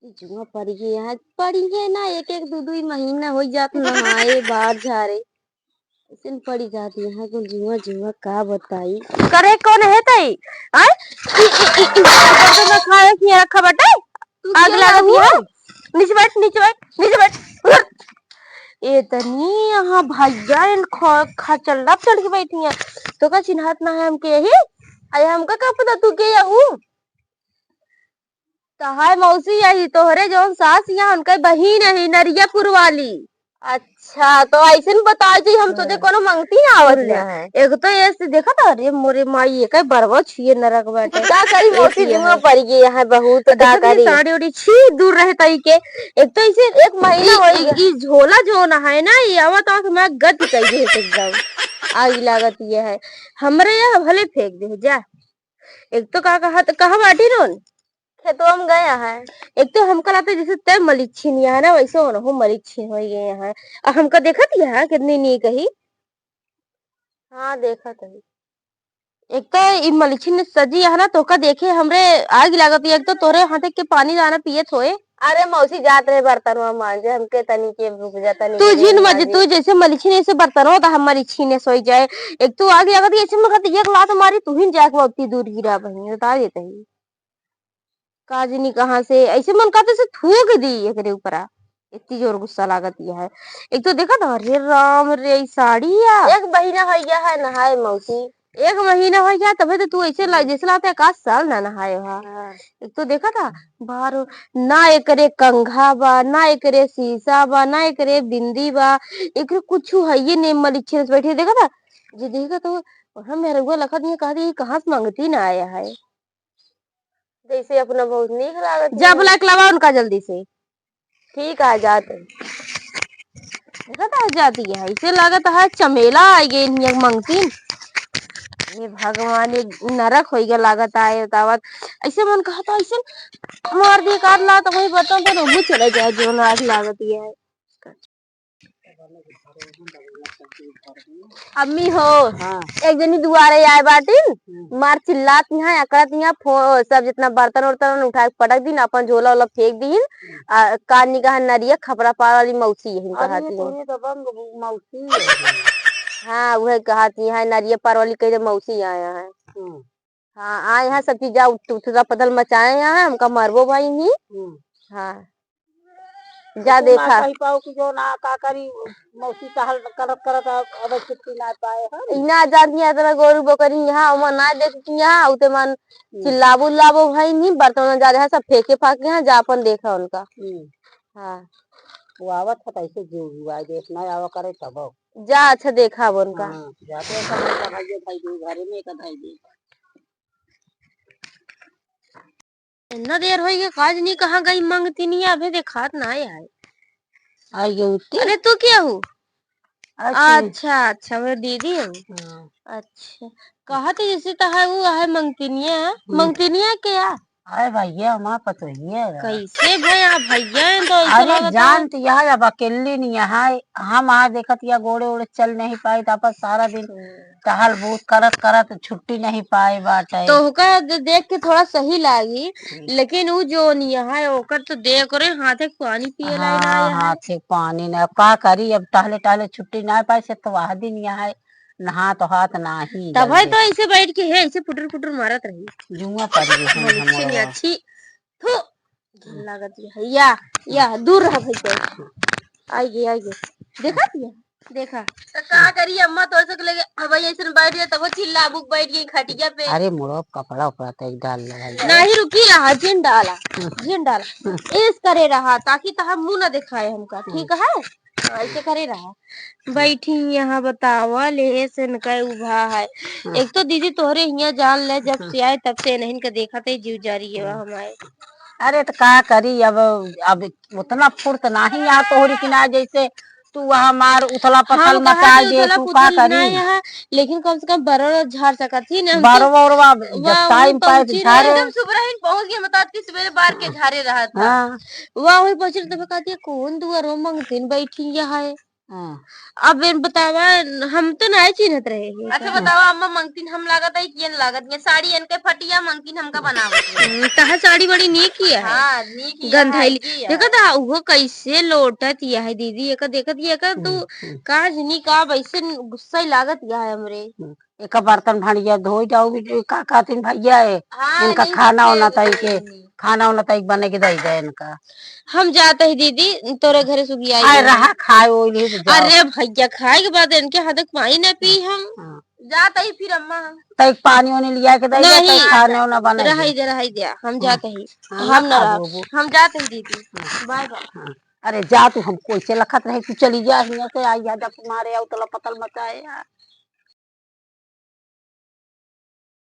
जुआ पड़ी है यहाँ पड़ी है ना, एक एक दो दो महीना हो जात नहाए बाहर झारे ऐसे पड़ी जाती है कुल जुआ जुआ का बताई करे कौन है तई आय बर्तन में खाए की रखा बटे तू आग क्या लागत लाबू है। नीचे बैठ नीचे बैठ नीचे बैठ। इतनी यहाँ भैया इन खचल्ला चढ़ के बैठी है तो का चिन्हत ना है हमके यही अरे हमका का पता तू के यहू तहाय मौसी यही तोहरे जौन सास यहाँ उनका बहिन है नरियापुर वाली। अच्छा तो ऐसे न बता जी हम तुझे कोनो मंगती ना आवत है एक तो ऐसे देखा था अरे मोरे माई एक बरवा छिए नरक बैठे का करी मौसी जुआ पड़ी है यहाँ बहुत तो का देखा करी साड़ी उड़ी छी दूर रहे तई के एक तो इसे एक महीना हो गया ई झोला जो ना है ना ये आवत आवत मैं गद कई दे एकदम आग लागत ये है हमरे यहाँ भले फेंक दे जा। एक तो का कहा बाटी रोन खेतों में गया है एक तो हमका लगता है जैसे तय मलिक छीन है ना वैसे हो ना हो मलिक छीन हो गए यहाँ और हमका देखा दिया है कितनी नी कही। हाँ देखा तो एक तो इ मलिक छीन सजी है ना तो का देखे हमरे आग लागत है एक तो तोरे हाथे के पानी दाना पिए थोए। अरे मौसी जात रहे बर्तन मांजे हमके तनी के रुक जाता नहीं तू जिन मजे तू जैसे मलिक छीन ऐसे बर्तन हो तो हम मलिक छीने सोई जाए एक तू आग लागत है ऐसे मगत एक लात मारी तू ही जाके उतनी दूर गिरा बही बता देते ही काजनी कहाँ से ऐसे मन कहते से थूक दी एकरे ऊपर इतनी जोर गुस्सा लागत है। एक तो देखा था अरे राम रे साड़ी या एक महीना हो गया है नहाए मौसी एक महीना हो गया तभी तो तू ऐसे जैसे लगता है 1 साल ना नहाए हा। एक तो देखा था बाहर ना एकरे कंघा बा ना एकरे शीशा बा ना एकरे बिंदी बा एकरे कुछ है ये नहीं मलिच्छे से बैठे देखा था जी देखा तो हम मेरे को लखत नहीं कहा थी कहाँ से मांगती ना आया है जैसे अपना बहुत नीक लागत जा बुला के लावा उनका जल्दी से ठीक आ जाते देखा था जाती है इसे लागत है चमेला आई गई मंगती ये भगवान ये नरक हो गया लागत आए तावत ऐसे मन कहा था ऐसे मार दिए काट ला तो वही बता तो मुँह चले जाए जो नाक लागत ये है। अम्मी हो हाँ एक जनी दुआरे आए बाटिन मार चिल्लात यहाँ अकड़त यहाँ सब जितना बर्तन वर्तन उठा के पटक दिन अपन झोला वाला फेंक दिन कानी कहा नरिया खपरा पार वाली मौसी यही कहती मौसी हाँ वह कहती है नरिया पार वाली कही मौसी आया है। हाँ आए यहाँ सब चीज उठा पतल मचाए यहाँ हमका मरबो भाई ही। हाँ जा देखा पाओ कि जो ना का करी मौसी टहल करत करत अब छुट्टी ना पाए है इना जाती है तेरा गोरू बकरी यहाँ उमा ना देखती यहाँ उते मन चिल्लाबो लाबो भाई नहीं बर्तन जा रहा है सब फेंके फाके यहाँ जा अपन देखा उनका। हाँ वो आवत है ऐसे जो हुआ देखना आवा करे तब जा अच्छा देखा अब उनका। जाते ऐसा भाई भाई घरे में एक भाई दे इतना देर हो गया काज नहीं कहाँ गई मांगती नहीं अभी देखात ना आया है। आई गई अरे तू क्या हूँ अच्छा अच्छा मेरी दीदी हूँ अच्छा कहा थी जैसे तो है वो है मंगतिनिया क्या अरे भैया हमारा पता ही है कैसे भैया भैया हैं तो ऐसा अरे लगता जानती यार अब अकेली नहीं यहाँ हम आ देखत या गोड़े ओड़े चल नहीं पाए तापर सारा दिन टहल बूत करत करत छुट्टी नहीं पाए बाटे तो होका देख के थोड़ा सही लागी लेकिन वो जो यहाँ है ओकर तो देख रहे हाथे पानी पिए लाई ना आया है। हाथे पानी न का करी अब टहले टहले छुट्टी ना पाए से तो वह दिन यहाँ नहा तो हाथ ना ही तब है तो ऐसे बैठ के है ऐसे फुटर फुटर मारत रही जुआ पड़ अच्छी थू लागत है या दूर रहा भाई तो आइए देखा दिया देखा तो का करी अम्मा तो ऐसे लगे अब ऐसे बैठ गए तब चिल्ला बुक बैठ गई खटिया पे अरे मुड़ो कपड़ा उपड़ा तो डाल लगा नहीं रुकी रहा जिन डाला इस करे रहा ताकि तहा मुंह न दिखाए हमका ठीक है ऐसे करे रहा बैठी यहाँ बतावा ले से न उभा है। एक तो दीदी तोहरे यहाँ जान ले जब से आए तब से नहीं का देखा थे जीव जारी है हमारे। अरे तो का करी अब उतना फुर्त नहीं यहाँ तोहरी किनारे जैसे तू वहाँ मार उथला पथल मचा दे तू का करी लेकिन कम से कम बरवा झाड़ सका थी ना बरवा जब टाइम पाए झारे एकदम सुबह ही पहुंच गया बता कि सवेरे बार के झारे रहा था वहाँ वही पहुंचे तो कहती है कौन दुआरो मंगतीन बैठी यहाँ है हाँ। अब इन बतावा हम तो नहीं चिन्हत रहे हैं। अच्छा बतावा अम्मा मंगतीन हम लागत है कि लागत ये साड़ी इनके फटिया मंगतीन हमका बनावत कहा साड़ी बड़ी नीक किया है। हाँ, नीक किया है, गंधैली देखा था वो कैसे लोटत या है दीदी एक देखत ये का तू का जनी का वैसे गुस्सा ही लागत या है हमरे। एक बर्तन भाड़िया धो जाओगी का कहतीन भैया है हाँ, इनका नहीं खाना होना तो तई के खाना होना तई बने के दई दे इनका। हम जाते ही दीदी तोरे घरे सुगी आई आए रहा खाए वो अरे भैया खाए के बाद इनके हाथ पानी न पी हम जाते ही फिर अम्मा तई पानी वानी लिया के दई दे तई खाने होना बने रही दे हम जाते ही हम न हम जाते ही दीदी बाय बाय। अरे जा तू हम कोई से लखत रहे तू चली जा यहाँ से आई जा तुम्हारे आओ तला पतल मचाए यार।